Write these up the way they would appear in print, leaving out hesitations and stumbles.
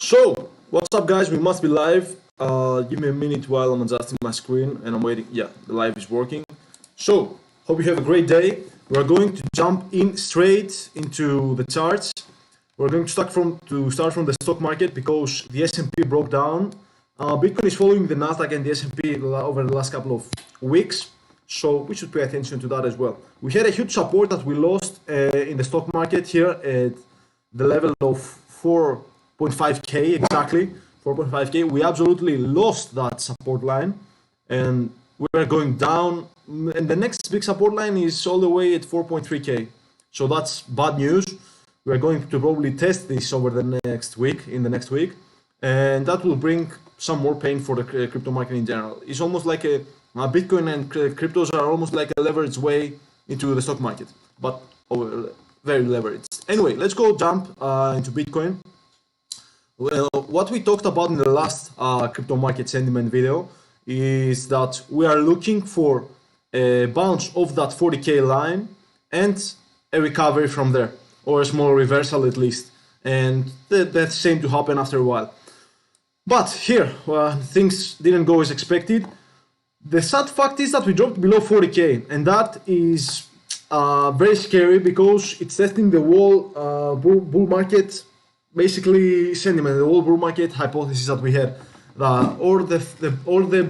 So, what's up, guys? We must be live. Give me a minute while I'm adjusting my screen and I'm waiting. Yeah, the live is working. So, hope you have a great day. We're going to jump in straight into the charts. We're going to start from the stock market because the S&P broke down. Bitcoin is following the Nasdaq and the S&P over the last couple of weeks, so we should pay attention to that as well. We had a huge support that we lost in the stock market here at the level of 4.5k exactly, 4.5k. We absolutely lost that support line, and we're going down. And the next big support line is all the way at 4.3k. So that's bad news. We're going to probably test this over the next week, and that will bring some more pain for the crypto market in general. It's almost like Bitcoin and cryptos are almost like a leveraged way into the stock market, but very leveraged. Anyway, let's go jump into Bitcoin. Well, what we talked about in the last crypto market sentiment video is that we are looking for a bounce off that 40k line and a recovery from there, or a small reversal at least, and that seemed to happen after a while. But here, things didn't go as expected. The sad fact is that we dropped below 40k, and that is very scary because it's testing the whole bull market, basically sentiment, the whole bull market hypothesis that we had, or the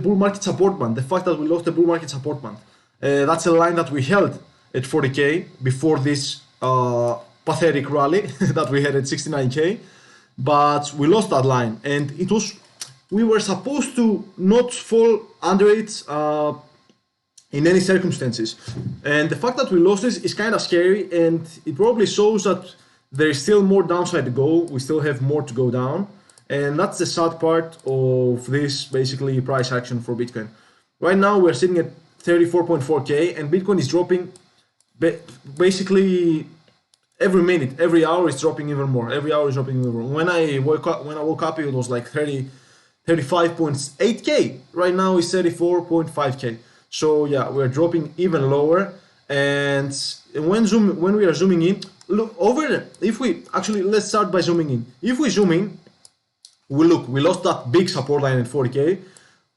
bull market support band. The fact that we lost the bull market support band, that's a line that we held at 40k before this pathetic rally that we had at 69k, but we lost that line, and we were supposed to not fall under it in any circumstances. And the fact that we lost this is kind of scary, and it probably shows that there is still more downside to go. We still have more to go down, and that's the sad part of this basically price action for Bitcoin. Right now we're sitting at 34.4k, and Bitcoin is dropping basically every minute, every hour is dropping even more. Every hour is dropping even more. When I woke up, it was like 35.8k. Right now it's 34.5k. So yeah, we're dropping even lower. And when we are zooming in, look over there. Let's start by zooming in. If we zoom in, we lost that big support line at 40k.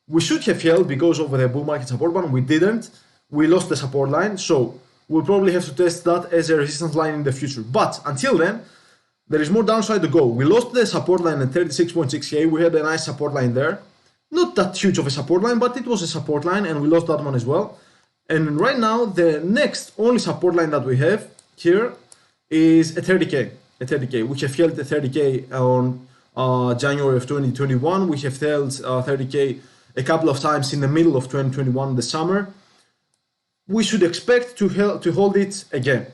We should have held because of the bull market support band. We didn't. We lost the support line. So we'll probably have to test that as a resistance line in the future. But until then, there is more downside to go. We lost the support line at 36.6k. We had a nice support line there. Not that huge of a support line, but it was a support line, and we lost that one as well. And right now, the next only support line that we have here is a 30k. We have held the 30k on January of 2021. We have held 30k a couple of times in the middle of 2021, the summer. We should expect to hold it again.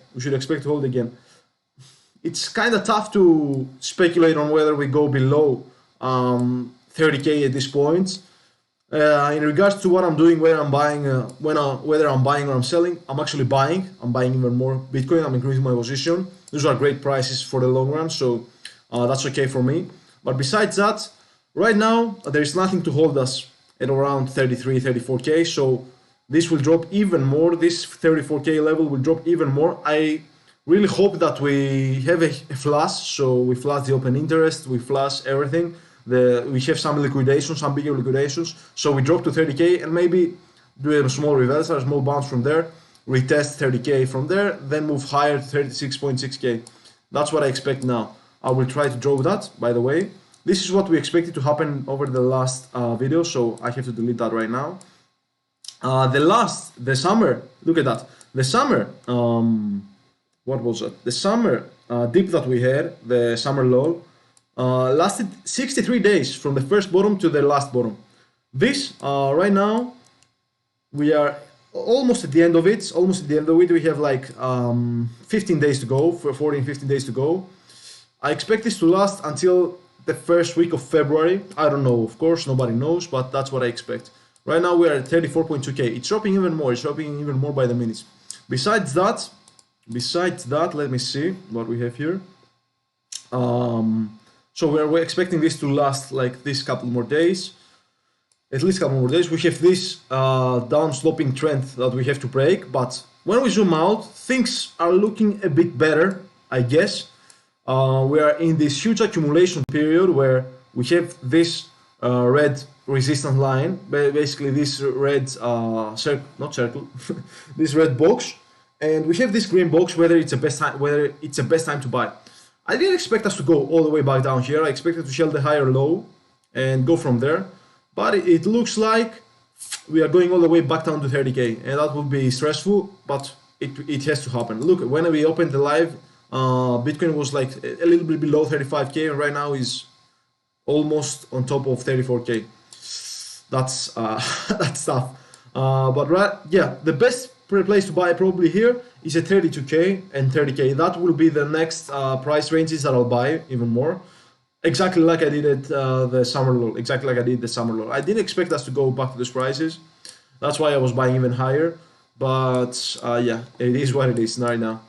It's kind of tough to speculate on whether we go below 30k at this point. In regards to what I'm doing, whether I'm buying or I'm selling, I'm actually buying. I'm buying even more Bitcoin. I'm increasing my position. Those are great prices for the long run, so that's okay for me. But besides that, right now there is nothing to hold us at around 33, 34k. So this will drop even more. This 34k level will drop even more. I really hope that we have a flash. So we flash the open interest, we flash everything. We have some liquidations, some bigger liquidations. So we drop to 30k and maybe do a small reversal, a small bounce from there, retest 30k from there, then move higher to 36.6k. That's what I expect now. I will try to draw that, by the way. This is what we expected to happen over the last video, so I have to delete that right now. The summer, look at that. The summer, what was it? The summer dip that we had, the summer low, lasted 63 days from the first bottom to the last bottom. This, right now, we are almost at the end of it. We have like 15 days to go, 14, 15 days to go. I expect this to last until the first week of February. I don't know, of course, nobody knows, but that's what I expect. Right now we are at 34.2k. It's dropping even more. By the minutes. Besides that, let me see what we have here. So we're expecting this to last like this couple more days. At least a couple more days. We have this down sloping trend that we have to break, but when we zoom out, things are looking a bit better, I guess. We are in this huge accumulation period where we have this red resistance line, basically this red not circle, this red box, and we have this green box. Whether it's the best time to buy. I didn't expect us to go all the way back down here. I expected to shell the higher low and go from there, but it looks like we are going all the way back down to 30k, and that would be stressful, but it has to happen. Look, when we opened the live, Bitcoin was like a little bit below 35k, and right now is almost on top of 34k. That's that's tough. The best place to buy probably here is at 32k and 30k. That will be the next price ranges that I'll buy even more. Exactly like I did at the summer low. Exactly like I did the summer low. I didn't expect us to go back to those prices. That's why I was buying even higher. But yeah, it is what it is right now.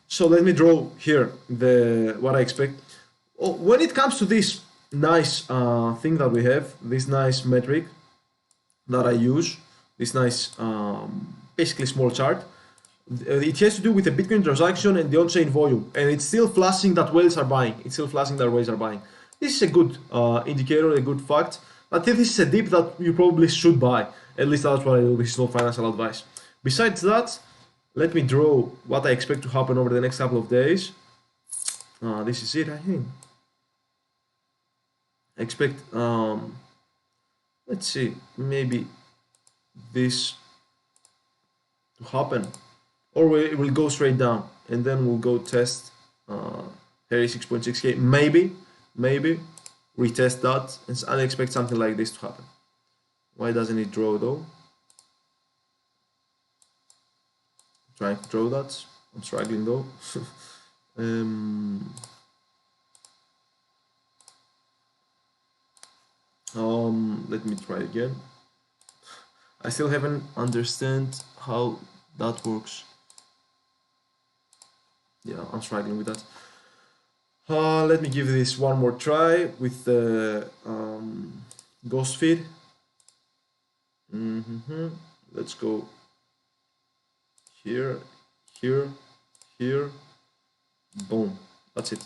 So let me draw here what I expect. Oh, when it comes to this nice thing that we have, this nice metric that I use, this nice basically small chart, it has to do with the Bitcoin transaction and the on-chain volume, and it's still flashing that whales are buying. It's still flashing that whales are buying. This is a good indicator, a good fact. I think this is a dip that you probably should buy. At least that's what I do. This is not financial advice. Besides that, let me draw what I expect to happen over the next couple of days. This is it, I think. I expect, let's see, maybe this to happen, or it will go straight down, and then we'll go test 36.6k, maybe retest that, and I expect something like this to happen. Why doesn't it draw though? Trying to draw that, I'm struggling though. Let me try again. I still haven't understand how that works. Yeah, I'm struggling with that. Let me give this one more try with the ghost feed. Let's go here, here, here. Boom. That's it.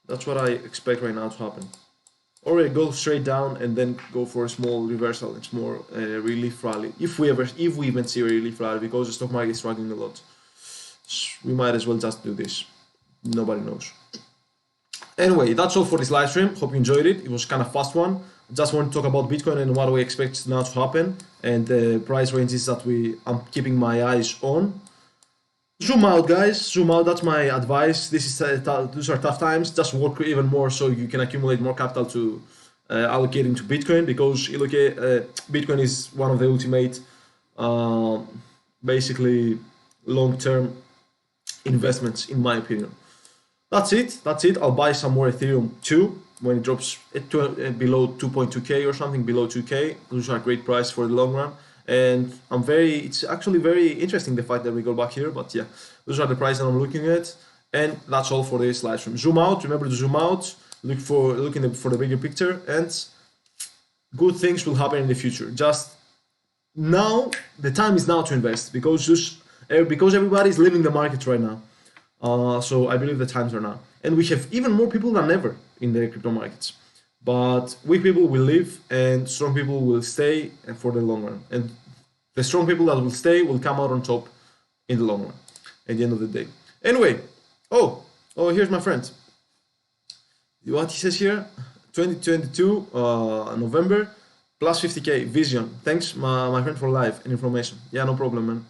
That's what I expect right now to happen. Or it go straight down and then go for a small reversal. It's more relief rally. If we even see a relief rally, because the stock market is struggling a lot, we might as well just do this. Nobody knows. Anyway, that's all for this live stream. Hope you enjoyed it. It was kind of fast one. Just want to talk about Bitcoin and what we expect now to happen, and the price ranges that I'm keeping my eyes on. Zoom out, guys. Zoom out. That's my advice. These are tough times. Just work even more so you can accumulate more capital to allocate into Bitcoin, because Bitcoin is one of the ultimate, basically long-term investments, in my opinion. That's it. I'll buy some more Ethereum too when it drops below 2.2k or something, below 2k. Those are a great price for the long run. And it's actually very interesting the fact that we go back here, but yeah, those are the prices that I'm looking at. And that's all for this live stream. Zoom out, remember to zoom out, look for the bigger picture, and good things will happen in the future. Just now, the time is now to invest, because everybody is leaving the market right now. So I believe the times are now. And we have even more people than ever in the crypto markets. But weak people will leave and strong people will stay for the long run. And the strong people that will stay will come out on top in the long run at the end of the day. Anyway, oh, here's my friend. What he says here, 2022, November, plus 50k, vision. Thanks, my friend, for live and information. Yeah, no problem, man.